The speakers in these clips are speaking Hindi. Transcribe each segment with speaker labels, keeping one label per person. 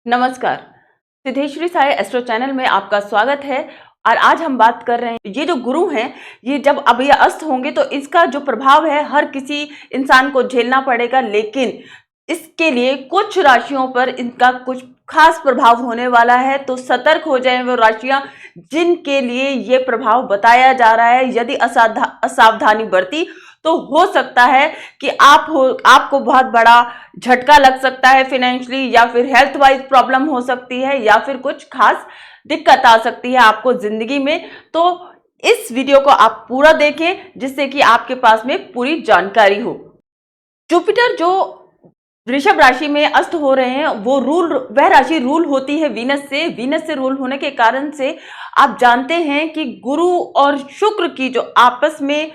Speaker 1: नमस्कार, सिद्धेश्वरी साई एस्ट्रो चैनल में आपका स्वागत है। और आज हम बात कर रहे हैं, ये जो गुरु हैं, ये जब अब ये अस्त होंगे तो इसका जो प्रभाव है हर किसी इंसान को झेलना पड़ेगा, लेकिन इसके लिए कुछ राशियों पर इनका कुछ खास प्रभाव होने वाला है। तो सतर्क हो जाएं वो राशियां जिनके लिए ये प्रभाव बताया जा रहा है। यदि असावधानी बरती तो हो सकता है कि आपको बहुत बड़ा झटका लग सकता है फिनेंशियली, या फिर हेल्थ वाइज प्रॉब्लम हो सकती है, या फिर कुछ खास दिक्कत आ सकती है आपको जिंदगी में। तो इस वीडियो को आप पूरा देखें जिससे कि आपके पास में पूरी जानकारी हो। जुपिटर जो वृषभ राशि में अस्त हो रहे हैं, वह राशि रूल होती है वीनस से रूल होने के कारण से आप जानते हैं कि गुरु और शुक्र की जो आपस में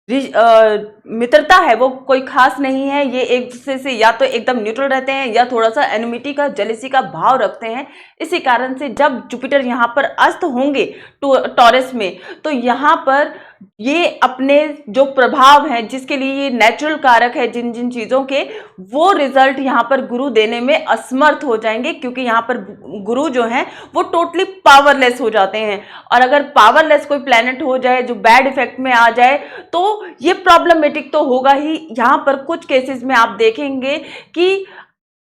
Speaker 1: मित्रता है वो कोई खास नहीं है। ये एक दूसरे से या तो एकदम न्यूट्रल रहते हैं या थोड़ा सा एनिमिटी का, जेलेसी का भाव रखते हैं। इसी कारण से जब जुपिटर यहाँ पर अस्त होंगे टॉरस में, तो यहाँ पर ये अपने जो प्रभाव हैं, जिसके लिए ये नेचुरल कारक है जिन जिन चीजों के, वो रिजल्ट यहाँ पर गुरु देने में असमर्थ हो जाएंगे, क्योंकि यहाँ पर गुरु जो है वो टोटली पावरलेस हो जाते हैं। और अगर पावरलेस कोई प्लैनेट हो जाए जो बैड इफेक्ट में आ जाए तो ये प्रॉब्लमेटिक तो होगा ही। यहाँ पर कुछ केसेस में आप देखेंगे कि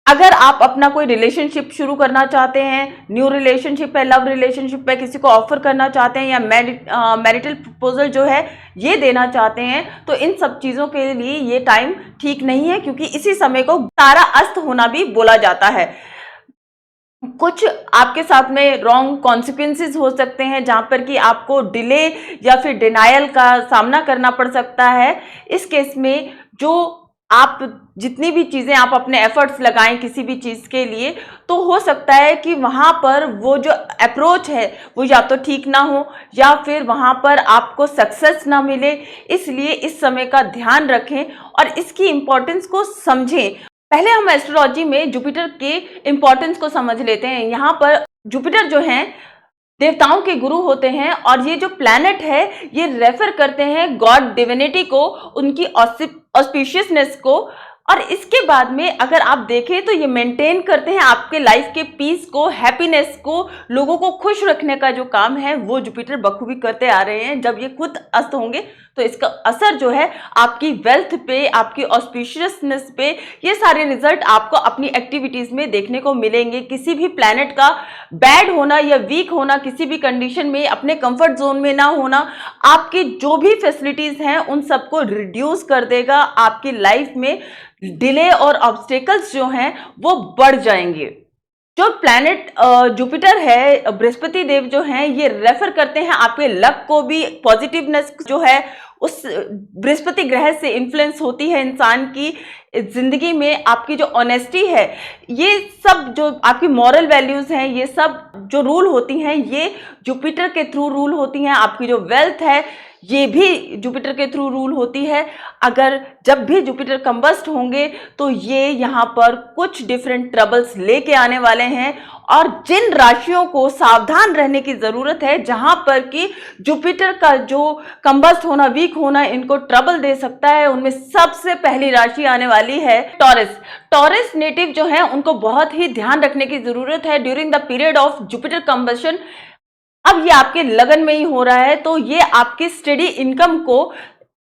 Speaker 1: अगर आप अपना कोई रिलेशनशिप शुरू करना चाहते हैं, न्यू रिलेशनशिप है, लव रिलेशनशिप है, किसी को ऑफर करना चाहते हैं, या मैरिटल प्रपोजल जो है ये देना चाहते हैं, तो इन सब चीज़ों के लिए ये टाइम ठीक नहीं है, क्योंकि इसी समय को तारा अस्त होना भी बोला जाता है। कुछ आपके साथ में रॉन्ग कॉन्सिक्वेंसेस हो सकते हैं, जहां पर कि आपको डिले या फिर डिनायल का सामना करना पड़ सकता है। इस केस में जो आप जितनी भी चीज़ें आप अपने एफर्ट्स लगाएं किसी भी चीज़ के लिए, तो हो सकता है कि वहाँ पर वो जो अप्रोच है वो या तो ठीक ना हो, या फिर वहाँ पर आपको सक्सेस ना मिले। इसलिए इस समय का ध्यान रखें और इसकी इम्पोर्टेंस को समझें। पहले हम एस्ट्रोलॉजी में जुपिटर के इम्पोर्टेंस को समझ लेते हैं। यहाँ पर जुपिटर जो हैं देवताओं के गुरु होते हैं, और ये जो प्लैनेट है ये रेफर करते हैं गॉड डिविनिटी को, उनकी ऑस्पिशियसनेस को। और इसके बाद में अगर आप देखें तो ये मेंटेन करते हैं आपके लाइफ के पीस को, हैप्पीनेस को, लोगों को खुश रखने का जो काम है वो जुपिटर बखूबी करते आ रहे हैं। जब ये खुद अस्त होंगे तो इसका असर जो है आपकी वेल्थ पे, आपकी ऑस्पिशियसनेस पे, ये सारे रिजल्ट आपको अपनी एक्टिविटीज में देखने को मिलेंगे। किसी भी प्लैनेट का बैड होना या वीक होना, किसी भी कंडीशन में अपने कंफर्ट जोन में ना होना, आपकी जो भी फैसिलिटीज हैं उन सबको रिड्यूस कर देगा। आपकी लाइफ में डिले और ऑब्स्टेकल्स जो हैं वो बढ़ जाएंगे। जो प्लैनेट जुपिटर है, बृहस्पति देव जो हैं, ये रेफर करते हैं आपके लक को भी। पॉजिटिवनेस जो है उस बृहस्पति ग्रह से इन्फ्लुएंस होती है इंसान की जिंदगी में। आपकी जो ऑनेस्टी है, ये सब जो आपकी मॉरल वैल्यूज हैं, ये सब जो रूल होती हैं ये जुपिटर के थ्रू रूल होती हैं। आपकी जो वेल्थ है ये भी जुपिटर के थ्रू रूल होती है। अगर जब भी जुपिटर कंबस्ट होंगे तो ये यहाँ पर कुछ डिफरेंट ट्रबल्स लेके आने वाले हैं, और जिन राशियों को सावधान रहने की जरूरत है, जहां पर कि जुपिटर का जो कंबस्ट होना, वीक होना इनको ट्रबल दे सकता है, उनमें सबसे पहली राशि आने वाली है टॉरस। टॉरस नेटिव जो है उनको बहुत ही ध्यान रखने की जरूरत है during the period of Jupiter combustion. अब ये आपके लगन में ही हो रहा है, तो ये आपकी स्टडी इनकम को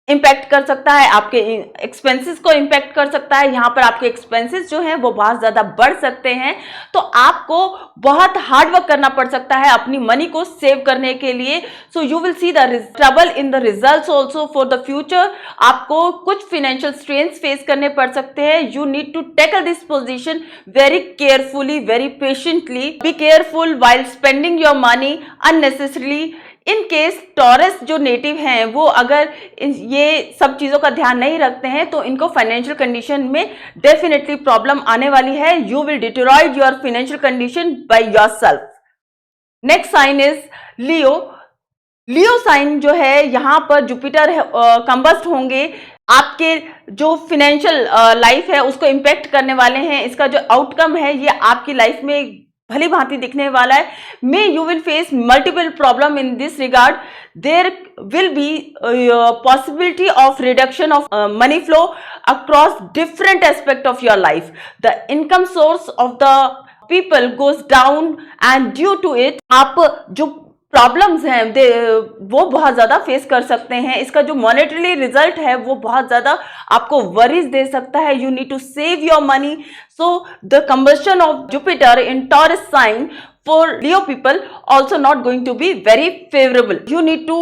Speaker 1: इम्पैक्ट कर सकता है, आपके एक्सपेंसेस को इम्पैक्ट कर सकता है। यहाँ पर आपके एक्सपेंसेस जो हैं वो बहुत ज़्यादा बढ़ सकते हैं, तो आपको बहुत हार्ड वर्क करना पड़ सकता है अपनी मनी को सेव करने के लिए। So you will see the trouble in the results also for the future. आपको कुछ फाइनेंशियल स्ट्रेन्स फेस करने पड़ सकते हैं। You need to tackle this position very carefully, very patiently. Be careful while spending your money unnecessarily. In case Taurus जो नेटिव हैं वो अगर ये सब चीज़ों का ध्यान नहीं रखते हैं तो इनको फाइनेंशियल कंडीशन में डेफिनेटली प्रॉब्लम आने वाली है। You will deteriorate your financial condition by yourself. Next sign is Leo. Leo sign जो है, यहाँ पर जुपिटर कंबस्ट होंगे, आपके जो फाइनेंशियल लाइफ है उसको इम्पैक्ट करने वाले हैं। इसका जो आउटकम है ये आपकी लाइफ में भली भांति दिखने वाला है। May you will face multiple problem in this regard. There will be possibility of reduction of money flow across different aspect of your life. The income source of the people goes down and due to it आप जो प्रॉब्लम्स हैं वो बहुत ज़्यादा फेस कर सकते हैं। इसका जो मॉनेटरी रिजल्ट है वो बहुत ज़्यादा आपको वरीज दे सकता है। You need to save your money. So the combustion of Jupiter in Taurus sign for Leo people also not going to be very favorable. You need to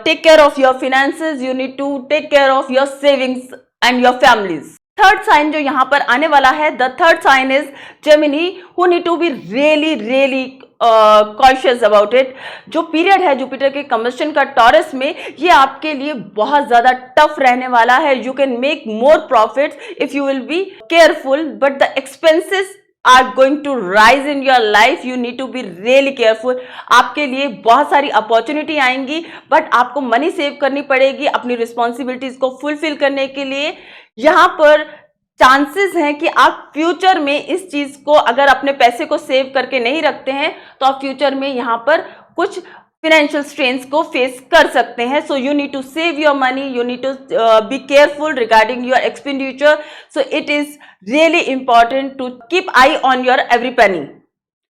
Speaker 1: take care of your finances, you need to take care of your savings and your families. Third sign जो यहाँ पर आने वाला है, the third sign is Gemini, who need to be really conscious about it. जो पीरियड है जुपिटर के कंबशन का टॉरस में, ये आपके लिए बहुत ज्यादा टफ रहने वाला है। You can make more profits if you will be careful, but the expenses are going to rise in your life. You need to be really careful. आपके लिए बहुत सारी अपॉर्चुनिटी आएंगी, बट आपको मनी सेव करनी पड़ेगी अपनी रिस्पॉन्सिबिलिटीज को फुलफिल करने के लिए। यहाँ पर चांसेस हैं कि आप फ्यूचर में इस चीज को, अगर अपने पैसे को सेव करके नहीं रखते हैं तो आप फ्यूचर में यहाँ पर कुछ financial strains को फेस कर सकते हैं। So you need to save your money, you need to be careful regarding your expenditure. So it is really important to keep eye on your every penny.